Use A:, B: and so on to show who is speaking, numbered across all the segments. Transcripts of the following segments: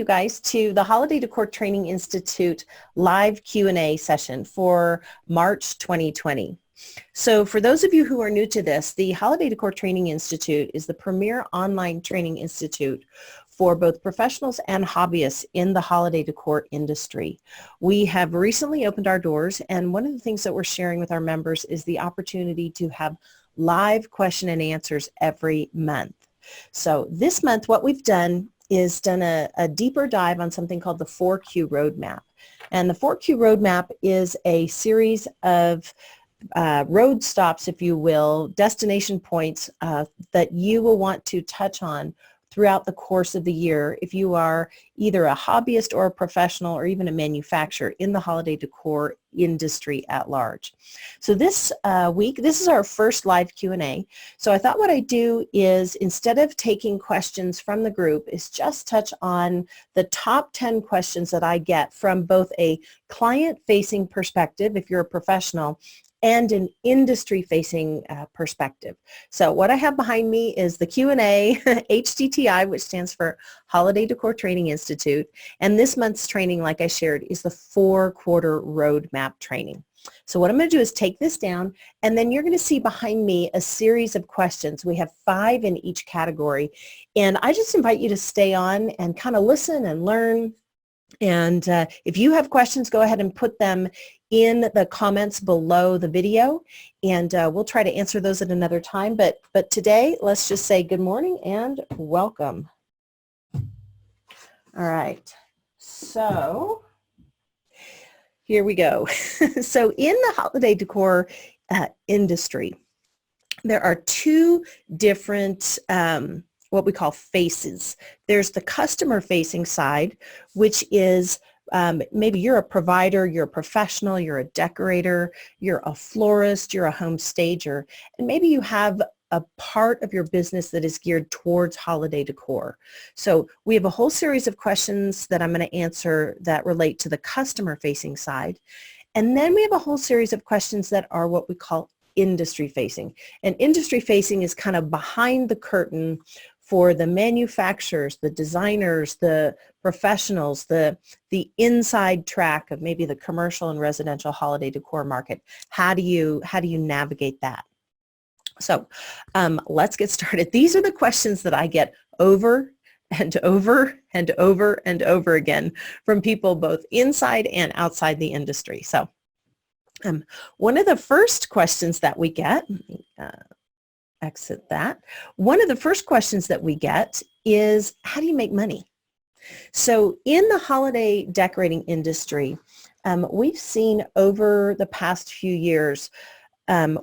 A: you guys to the Holiday Decor Training Institute live Q&A session for March 2020. So for those of you who are new to this, the Holiday Decor Training Institute is the premier online training institute for both professionals and hobbyists in the holiday decor industry. We have recently opened our doors, and one of the things that we're sharing with our members is the opportunity to have live question and answers every month. So this month, what we've done is done a deeper dive on something called the 4Q Roadmap. And the 4Q Roadmap is a series of road stops, if you will, destination points that you will want to touch on throughout the course of the year if you are either a hobbyist or a professional or even a manufacturer in the holiday decor industry at large. So this week, this is our first live Q&A. So I thought what I'd do is, instead of taking questions from the group, is just touch on the top 10 questions that I get from both a client-facing perspective, if you're a professional, and an industry-facing perspective. So what I have behind me is the Q&A, HDTI, which stands for Holiday Decor Training Institute, and this month's training, like I shared, is the 4-quarter roadmap training. So what I'm going to do is take this down, and then you're going to see behind me a series of questions. We have 5 in each category, and I just invite you to stay on and kind of listen and learn. And if you have questions, go ahead and put them in the comments below the video, and we'll try to answer those at another time. But today, let's just say good morning and welcome. All right, so here we go. So in the holiday decor industry, there are 2 different what we call faces. There's the customer-facing side, which is maybe you're a provider, you're a professional, you're a decorator, you're a florist, you're a home stager, and maybe you have a part of your business that is geared towards holiday decor. So we have a whole series of questions that I'm going to answer that relate to the customer-facing side. And then we have a whole series of questions that are what we call industry-facing. And industry-facing is kind of behind the curtain for the manufacturers, the designers, the professionals, the inside track of maybe the commercial and residential holiday decor market. How do you navigate that? So let's get started. These are the questions that I get over and over and over and over again from people both inside and outside the industry. So one of the first questions that we get, exit that. One of the first questions that we get is, how do you make money? So in the holiday decorating industry, we've seen over the past few years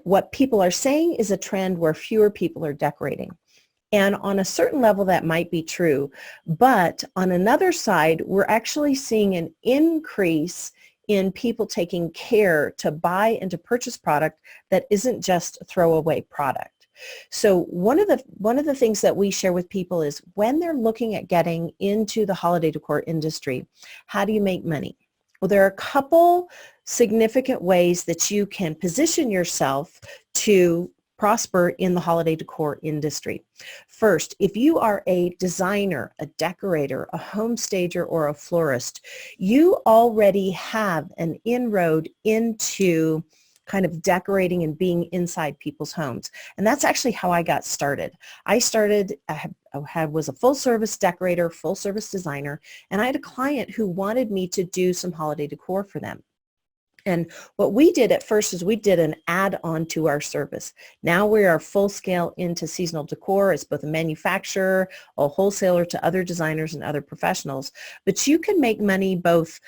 A: what people are saying is a trend where fewer people are decorating. And on a certain level that might be true, but on another side, we're actually seeing an increase in people taking care to buy and to purchase product that isn't just throwaway product. So one of the things that we share with people is, when they're looking at getting into the holiday decor industry, how do you make money? Well, there are a couple significant ways that you can position yourself to prosper in the holiday decor industry. First, if you are a designer, a decorator, a home stager, or a florist, you already have an inroad into kind of decorating and being inside people's homes. And that's actually how I got started. I was a full service decorator, full service designer, and I had a client who wanted me to do some holiday decor for them. And what we did at first is we did an add-on to our service. Now we are full scale into seasonal decor as both a manufacturer, a wholesaler to other designers and other professionals. But you can make money both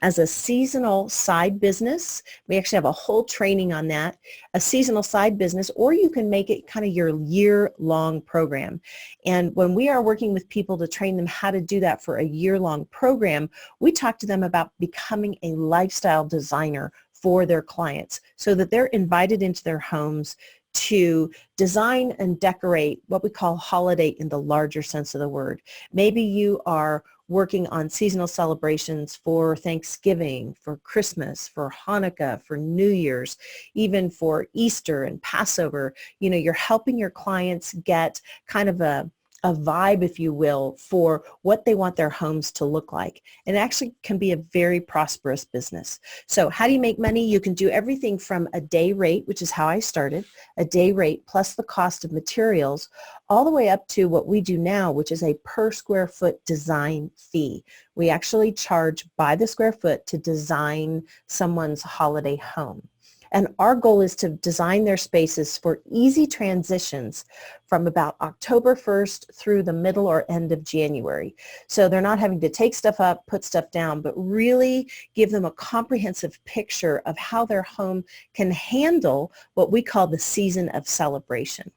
A: as a seasonal side business. We actually have a whole training on that, a seasonal side business, or you can make it kind of your year-long program. And when we are working with people to train them how to do that for a year-long program, we talk to them about becoming a lifestyle designer for their clients so that they're invited into their homes to design and decorate what we call holiday in the larger sense of the word. Maybe you are working on seasonal celebrations for Thanksgiving, for Christmas, for Hanukkah, for New Year's, even for Easter and Passover. You know, you're helping your clients get kind of a a vibe, if you will, for what they want their homes to look like. And it actually can be a very prosperous business. So how do you make money? You can do everything from a day rate, which is how I started, a day rate plus the cost of materials, all the way up to what we do now, which is a per square foot design fee. We actually charge by the square foot to design someone's holiday home. And our goal is to design their spaces for easy transitions from about October 1st through the middle or end of January. So they're not having to take stuff up, put stuff down, but really give them a comprehensive picture of how their home can handle what we call the season of celebration.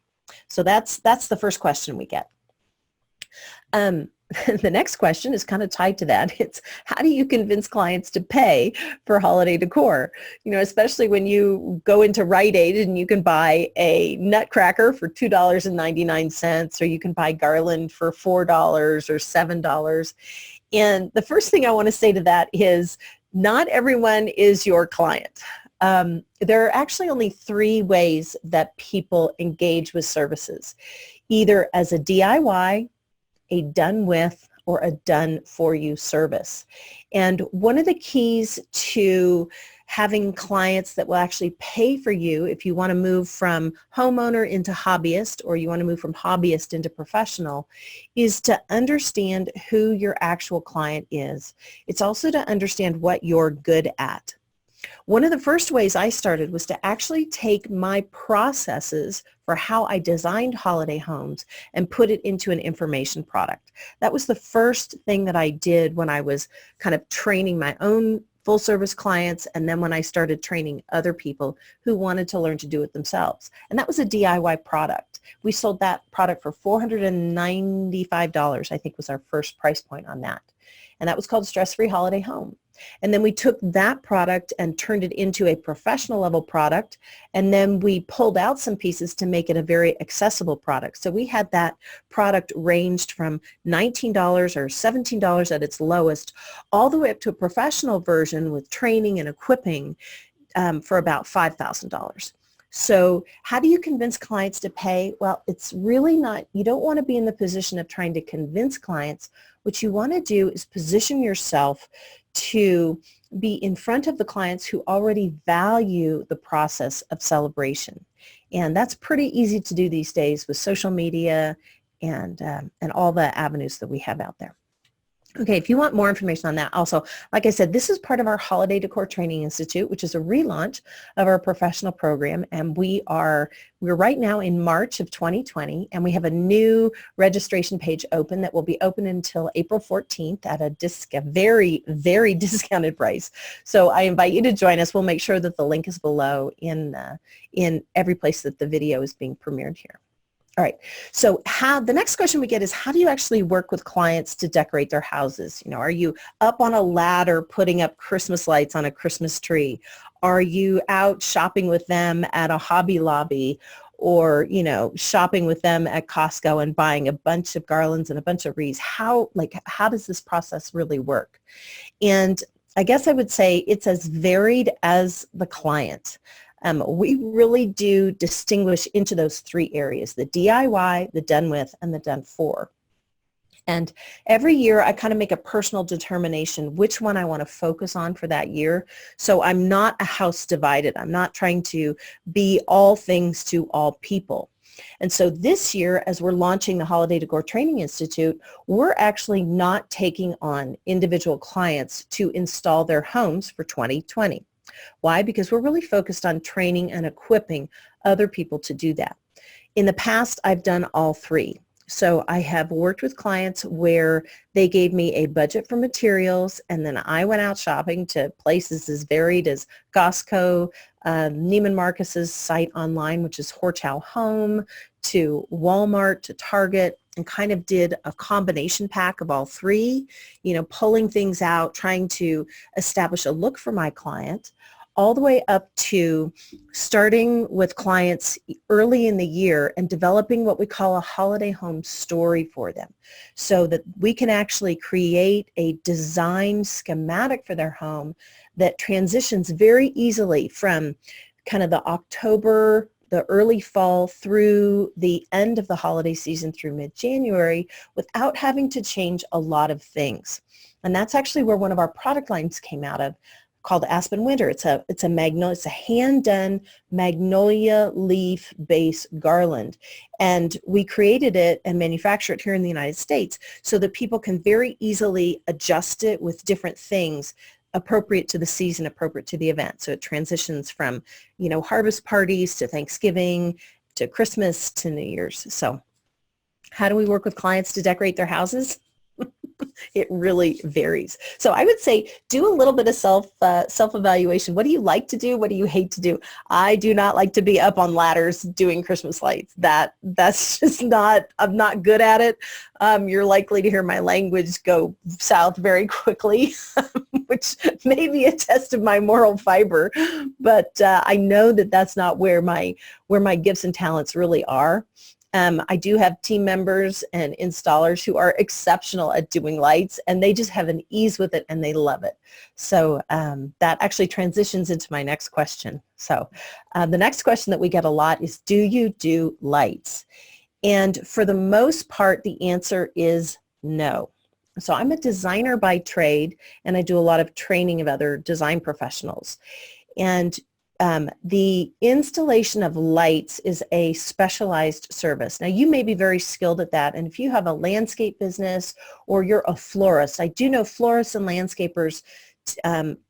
A: So that's the first question we get. The next question is kind of tied to that. It's how do you convince clients to pay for holiday decor? You know, especially when you go into Rite Aid and you can buy a nutcracker for $2.99, or you can buy garland for $4 or $7. And the first thing I want to say to that is not everyone is your client. There are actually only 3 ways that people engage with services, either as a DIY, a done with, or a done for you service. And one of the keys to having clients that will actually pay for you if you want to move from homeowner into hobbyist, or you want to move from hobbyist into professional, is to understand who your actual client is. It's also to understand what you're good at. One of the first ways I started was to actually take my processes for how I designed holiday homes and put it into an information product. That was the first thing that I did when I was kind of training my own full service clients, and then when I started training other people who wanted to learn to do it themselves. And that was a DIY product. We sold that product for $495, I think was our first price point on that. And that was called Stress-Free Holiday Home. And then we took that product and turned it into a professional level product. And then we pulled out some pieces to make it a very accessible product. So we had that product ranged from $19 or $17 at its lowest, all the way up to a professional version with training and equipping for about $5,000. So how do you convince clients to pay? Well, it's really not, you don't want to be in the position of trying to convince clients. What you want to do is position yourself to be in front of the clients who already value the process of celebration. And that's pretty easy to do these days with social media and all the avenues that we have out there. Okay, if you want more information on that, also, like I said, this is part of our Holiday Decor Training Institute, which is a relaunch of our professional program, and we're right now in March of 2020, and we have a new registration page open that will be open until April 14th at a very, very discounted price. So I invite you to join us. We'll make sure that the link is below in every place that the video is being premiered here. All right, so the next question we get is, how do you actually work with clients to decorate their houses? You know, are you up on a ladder putting up Christmas lights on a Christmas tree? Are you out shopping with them at a Hobby Lobby, or, you know, shopping with them at Costco and buying a bunch of garlands and a bunch of wreaths? How does this process really work? And I guess I would say it's as varied as the client. We really do distinguish into those 3 areas: the DIY, the done with, and the done for. And every year I kind of make a personal determination which one I want to focus on for that year. So I'm not a house divided. I'm not trying to be all things to all people. And so this year, as we're launching the Holiday Decor Training Institute, we're actually not taking on individual clients to install their homes for 2020. Why? Because we're really focused on training and equipping other people to do that. In the past, I've done all 3. So I have worked with clients where they gave me a budget for materials, and then I went out shopping to places as varied as Costco, Neiman Marcus's site online, which is Horchow Home, to Walmart, to Target, and kind of did a combination pack of all 3, you know, pulling things out, trying to establish a look for my client, all the way up to starting with clients early in the year and developing what we call a holiday home story for them, so that we can actually create a design schematic for their home that transitions very easily from kind of the October the early fall through the end of the holiday season through mid-January without having to change a lot of things. And that's actually where one of our product lines came out of, called Aspen Winter. It's a hand-done magnolia leaf base garland. And we created it and manufacture it here in the United States so that people can very easily adjust it with different things appropriate to the season, appropriate to the event. So it transitions from, harvest parties to Thanksgiving to Christmas to New Year's. So how do we work with clients to decorate their houses? It really varies. So I would say do a little bit of self-evaluation. What do you like to do? What do you hate to do? I do not like to be up on ladders doing Christmas lights. That's just not, I'm not good at it. You're likely to hear my language go south very quickly, which may be a test of my moral fiber. But I know that that's not where my gifts and talents really are. I do have team members and installers who are exceptional at doing lights, and they just have an ease with it and they love it. So that actually transitions into my next question. So the next question that we get a lot is, do you do lights? And for the most part, the answer is no. So I'm a designer by trade, and I do a lot of training of other design professionals. And the installation of lights is a specialized service. Now, you may be very skilled at that, and if you have a landscape business or you're a florist, I do know florists and landscapers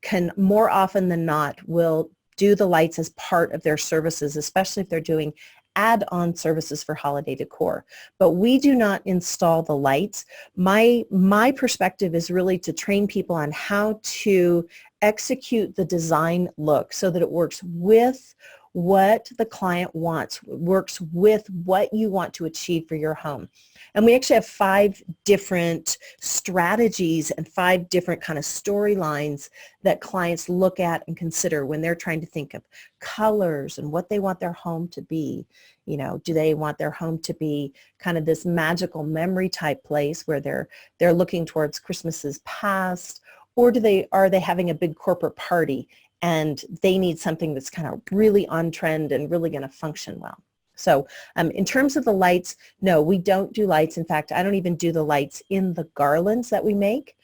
A: can more often than not will do the lights as part of their services, especially if they're doing add-on services for holiday decor. But we do not install the lights. My perspective is really to train people on how to execute the design look so that it works with what the client wants, works with what you want to achieve for your home. And we actually have 5 different strategies and 5 different kind of storylines that clients look at and consider when they're trying to think of colors and what they want their home to be. Do they want their home to be kind of this magical memory type place where they're looking towards Christmases past, or are they having a big corporate party and they need something that's kind of really on trend and really going to function well? So in terms of the lights, no, we don't do lights. In fact, I don't even do the lights in the garlands that we make.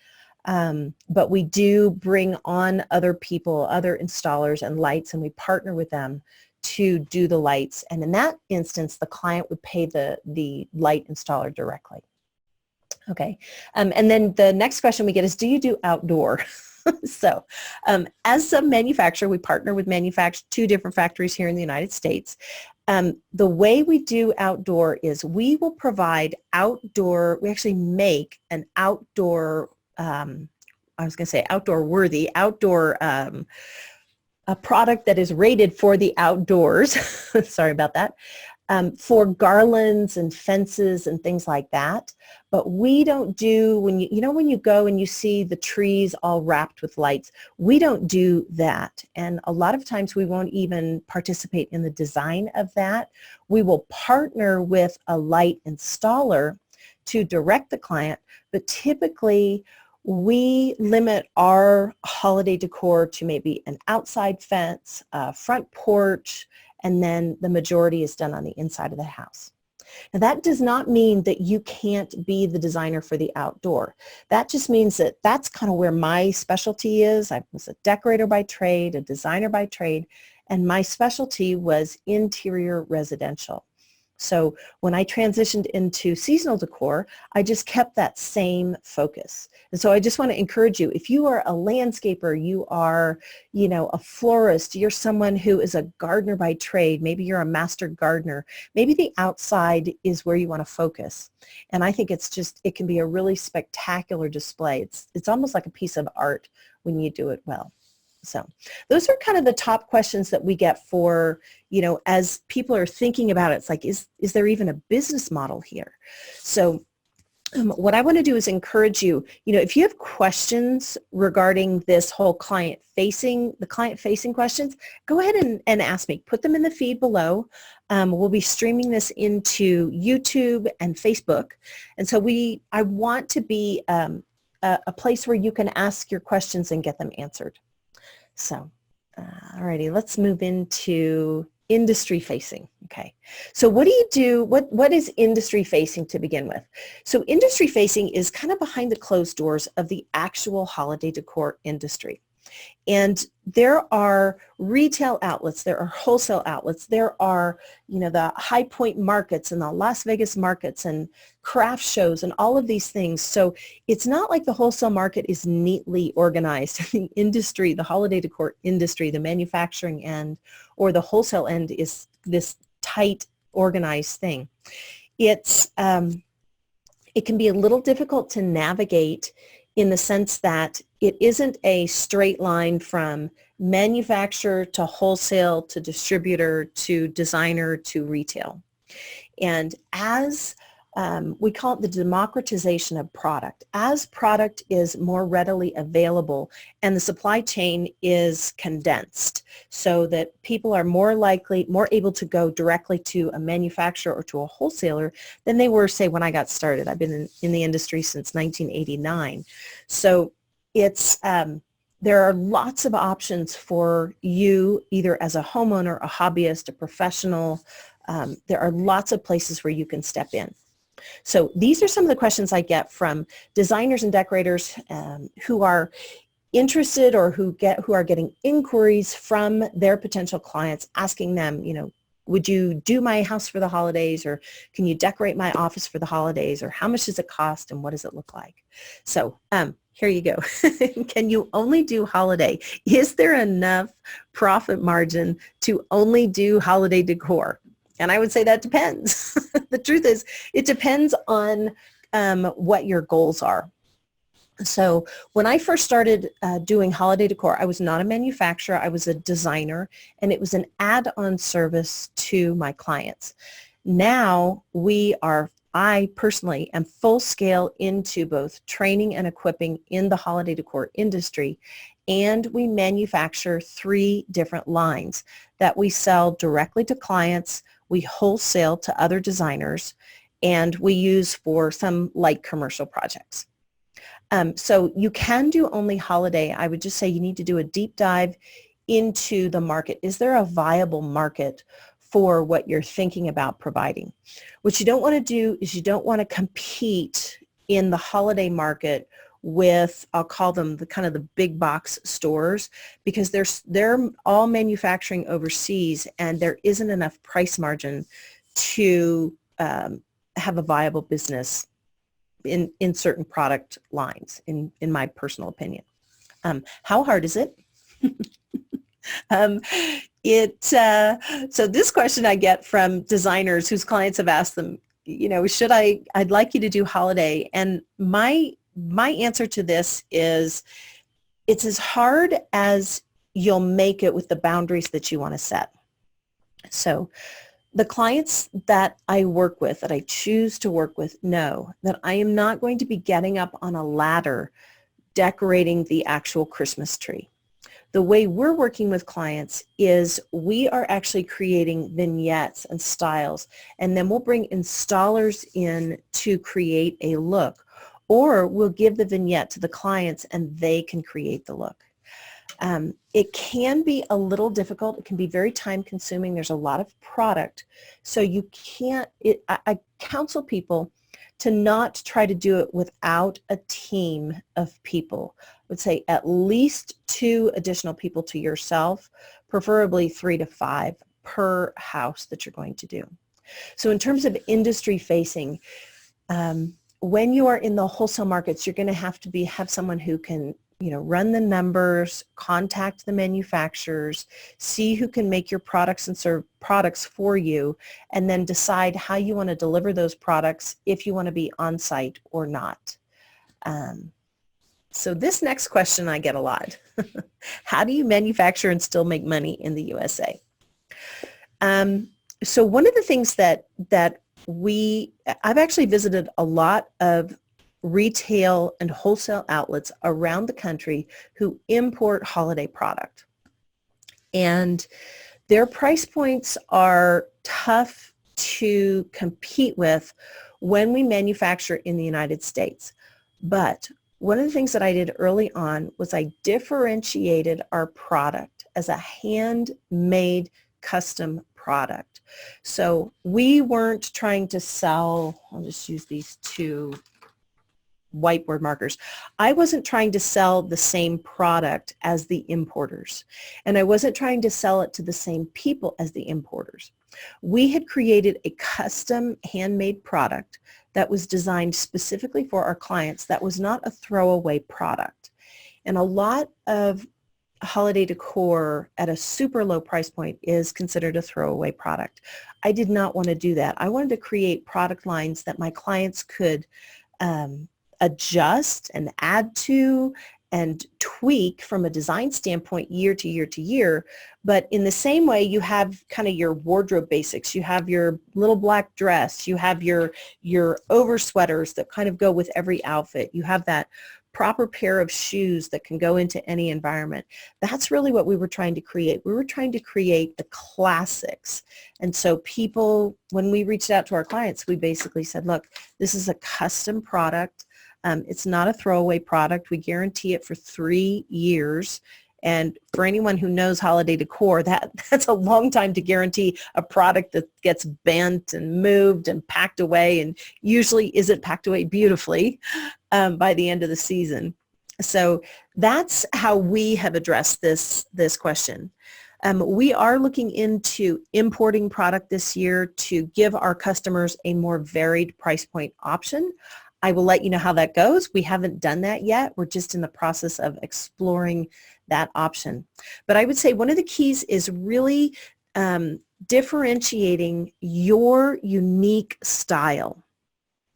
A: But we do bring on other people, other installers and lights, and we partner with them to do the lights. And in that instance, the client would pay the light installer directly. Okay. And then the next question we get is, do you do outdoor? So as a manufacturer, we partner with 2 different factories here in the United States. The way we do outdoor is we will provide we actually make an outdoor, a product that is rated for the outdoors. Sorry about that. For garlands and fences and things like that. But we don't do, when you go and you see the trees all wrapped with lights, we don't do that. And a lot of times we won't even participate in the design of that. We will partner with a light installer to direct the client, but typically we limit our holiday decor to maybe an outside fence, a front porch, and then the majority is done on the inside of the house. Now, that does not mean that you can't be the designer for the outdoor. That just means that that's kind of where my specialty is. I was a decorator by trade, a designer by trade, and my specialty was interior residential. So when I transitioned into seasonal decor, I just kept that same focus. And so I just want to encourage you, if you are a landscaper, you are, a florist, you're someone who is a gardener by trade, maybe you're a master gardener, maybe the outside is where you want to focus. And I think it can be a really spectacular display. It's almost like a piece of art when you do it well. So those are kind of the top questions that we get for, as people are thinking about it. It's like, is there even a business model here? So what I want to do is encourage you, if you have questions regarding this whole client-facing questions, go ahead and ask me. Put them in the feed below. We'll be streaming this into YouTube and Facebook. And so I want to be a place where you can ask your questions and get them answered. So, alrighty, let's move into industry facing. Okay, so what do you do? What is industry facing to begin with? So industry facing is kind of behind the closed doors of the actual holiday decor industry. And there are retail outlets, there are wholesale outlets, there are, the High Point markets and the Las Vegas markets and craft shows and all of these things. So it's not like the wholesale market is neatly organized. The industry, the holiday decor industry, the manufacturing end or the wholesale end is this tight, organized thing. It can be a little difficult to navigate in the sense that it isn't a straight line from manufacturer to wholesale to distributor to designer to retail. And as we call it the democratization of product, as product is more readily available and the supply chain is condensed so that people are more able to go directly to a manufacturer or to a wholesaler than they were, say, when I got started. I've been in the industry since 1989. So it's there are lots of options for you, either as a homeowner, a hobbyist, a professional. There are lots of places where you can step in. So these are some of the questions I get from designers and decorators who are interested or who are getting inquiries from their potential clients asking them, would you do my house for the holidays, or can you decorate my office for the holidays, or how much does it cost and what does it look like? So here you go. Can you only do holiday? Is there enough profit margin to only do holiday decor? And I would say that depends. The truth is, it depends on what your goals are. So when I first started doing holiday decor, I was not a manufacturer. I was a designer, and it was an add-on service to my clients. Now I personally am full scale into both training and equipping in the holiday decor industry, and we manufacture 3 different lines that we sell directly to clients, we wholesale to other designers, and we use for some light commercial projects. So you can do only holiday. I would just say you need to do a deep dive into the market. Is there a viable market for what you're thinking about providing? What you don't want to do is you don't want to compete in the holiday market with, I'll call them the big box stores, because they're all manufacturing overseas and there isn't enough price margin to have a viable business in certain product lines, in my personal opinion. How hard is it? So this question I get from designers whose clients have asked them, I'd like you to do holiday. And my answer to this is, it's as hard as you'll make it with the boundaries that you want to set. So the clients that I work with, that I choose to work with, know that I am not going to be getting up on a ladder decorating the actual Christmas tree. The way we're working with clients is we are actually creating vignettes and styles, and then we'll bring installers in to create a look, or we'll give the vignette to the clients and they can create the look. It can be a little difficult. It can be very time consuming. There's a lot of product. So you can't, I counsel people to not try to do it without a team of people. I would say at least 2 additional people to yourself, preferably 3 to 5 per house that you're going to do. So in terms of industry facing, when you are in the wholesale markets, you're going to have someone who can, run the numbers, contact the manufacturers, see who can make your products and serve products for you, and then decide how you want to deliver those products, if you want to be on site or not. So this next question I get a lot. How do you manufacture and still make money in the USA? So one of the things that I've actually visited a lot of retail and wholesale outlets around the country who import holiday product. And their price points are tough to compete with when we manufacture in the United States. But one of the things that I did early on was I differentiated our product as a handmade custom product. So we weren't trying to sell, I'll just use these two whiteboard markers. I wasn't trying to sell the same product as the importers, and I wasn't trying to sell it to the same people as the importers. We had created a custom handmade product that was designed specifically for our clients that was not a throwaway product. And a lot of holiday decor at a super low price point is considered a throwaway product. I did not want to do that. I wanted to create product lines that my clients could adjust and add to and tweak from a design standpoint year to year to year. But in the same way, you have kind of your wardrobe basics. You have your little black dress. You have your over sweaters that kind of go with every outfit. You have that proper pair of shoes that can go into any environment. That's really what we were trying to create. We were trying to create the classics. And so people, when we reached out to our clients, we basically said, look, this is a custom product. It's not a throwaway product. We guarantee it for 3 years. And for anyone who knows holiday decor, that's a long time to guarantee a product that gets bent and moved and packed away, and usually isn't packed away beautifully by the end of the season. So that's how we have addressed this question. We are looking into importing product this year to give our customers a more varied price point option. I will let you know how that goes. We haven't done that yet. We're just in the process of exploring that option. But I would say one of the keys is really differentiating your unique style.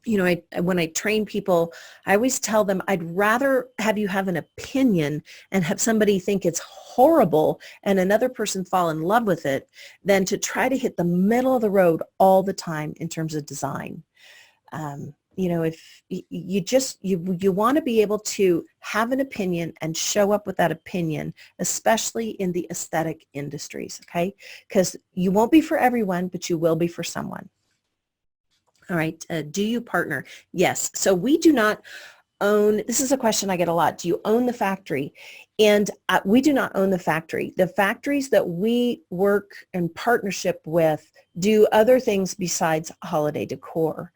A: You know, when I train people, I always tell them I'd rather have you have an opinion and have somebody think it's horrible and another person fall in love with it than to try to hit the middle of the road all the time in terms of design. You know, if you want to be able to have an opinion and show up with that opinion, especially in the aesthetic industries, okay? Because you won't be for everyone, but you will be for someone. All right, do you partner? Yes, so we do not own, this is a question I get a lot, do you own the factory? And we do not own the factory. The factories that we work in partnership with do other things besides holiday decor.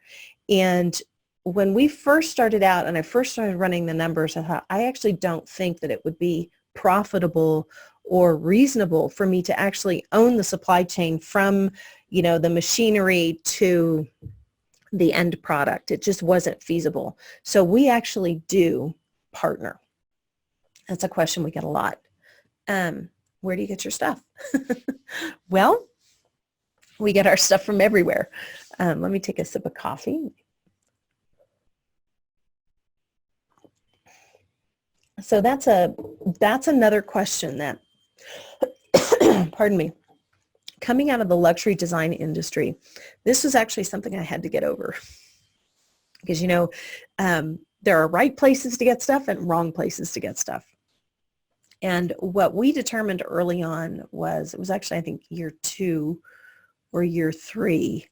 A: And when we first started out and I first started running the numbers, I thought, I actually don't think that it would be profitable or reasonable for me to actually own the supply chain from, you know, the machinery to the end product. It just wasn't feasible. So we actually do partner. That's a question we get a lot. Where do you get your stuff? Well, we get our stuff from everywhere. Let me take a sip of coffee. So that's another question that, pardon me, coming out of the luxury design industry, this was actually something I had to get over. Because, you know, there are right places to get stuff and wrong places to get stuff. And what we determined early on was, it was actually, I think, year 2 or year 3.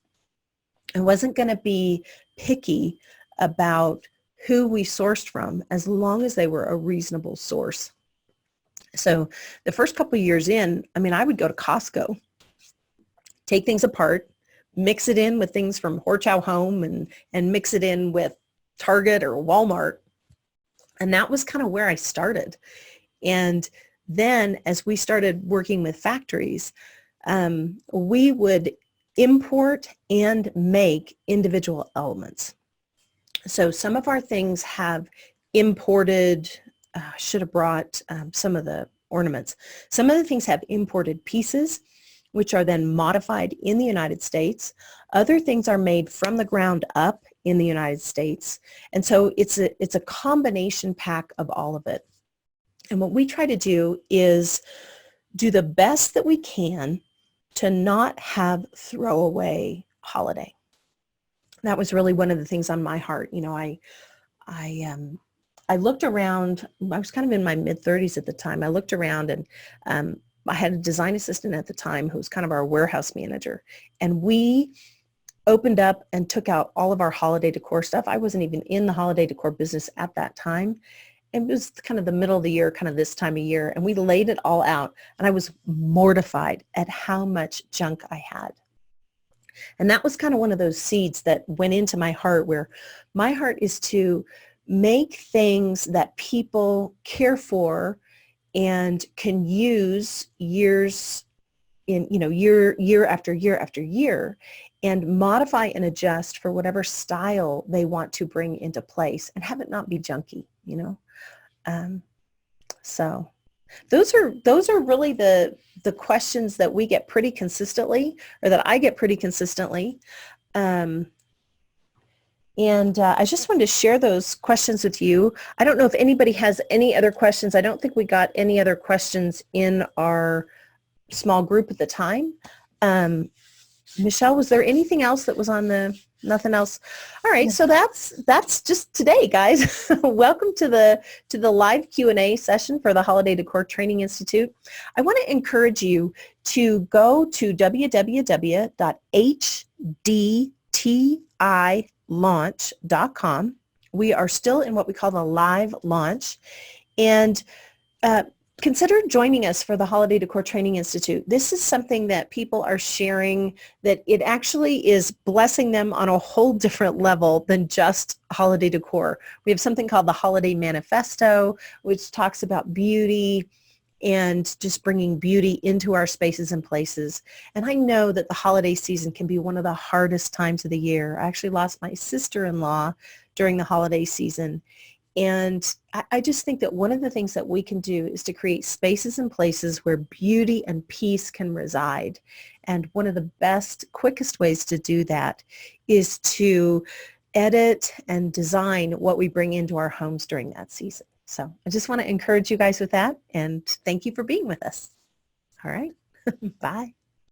A: I wasn't going to be picky about who we sourced from as long as they were a reasonable source. So the first couple of years in, I mean, I would go to Costco, take things apart, mix it in with things from Horchow Home and mix it in with Target or Walmart. And that was kind of where I started. And then as we started working with factories, we would import and make individual elements. So some of our things have imported, should have brought some of the ornaments. Some of the things have imported pieces, which are then modified in the United States. Other things are made from the ground up in the United States. And so it's a combination pack of all of it. And what we try to do is do the best that we can to not have throwaway holiday. That was really one of the things on my heart. You know, I looked around. I was kind of in my mid-30s at the time. I looked around and I had a design assistant at the time who was kind of our warehouse manager. And we opened up and took out all of our holiday decor stuff. I wasn't even in the holiday decor business at that time. it was kind of the middle of the year, kind of this time of year, and we laid it all out, and I was mortified at how much junk I had. And that was kind of one of those seeds that went into my heart, where my heart is to make things that people care for and can use years in, year after year after year, and modify and adjust for whatever style they want to bring into place and have it not be junky, So those are really the questions that we get pretty consistently, or that I get pretty consistently. And I just wanted to share those questions with you. I don't know if anybody has any other questions. I don't think we got any other questions in our small group at the time. Michelle, was there anything else that was on nothing else? All right, so that's just today, guys. Welcome to the live Q&A session for the Holiday Decor Training Institute. I want to encourage you to go to www.hdtilaunch.com. We are still in what we call the live launch, and consider joining us for the Holiday Decor Training Institute. This is something that people are sharing, that it actually is blessing them on a whole different level than just holiday decor. We have something called the Holiday Manifesto, which talks about beauty and just bringing beauty into our spaces and places. And I know that the holiday season can be one of the hardest times of the year. I actually lost my sister-in-law during the holiday season. And I just think that one of the things that we can do is to create spaces and places where beauty and peace can reside. And one of the best, quickest ways to do that is to edit and design what we bring into our homes during that season. So I just want to encourage you guys with that, and thank you for being with us. All right. Bye.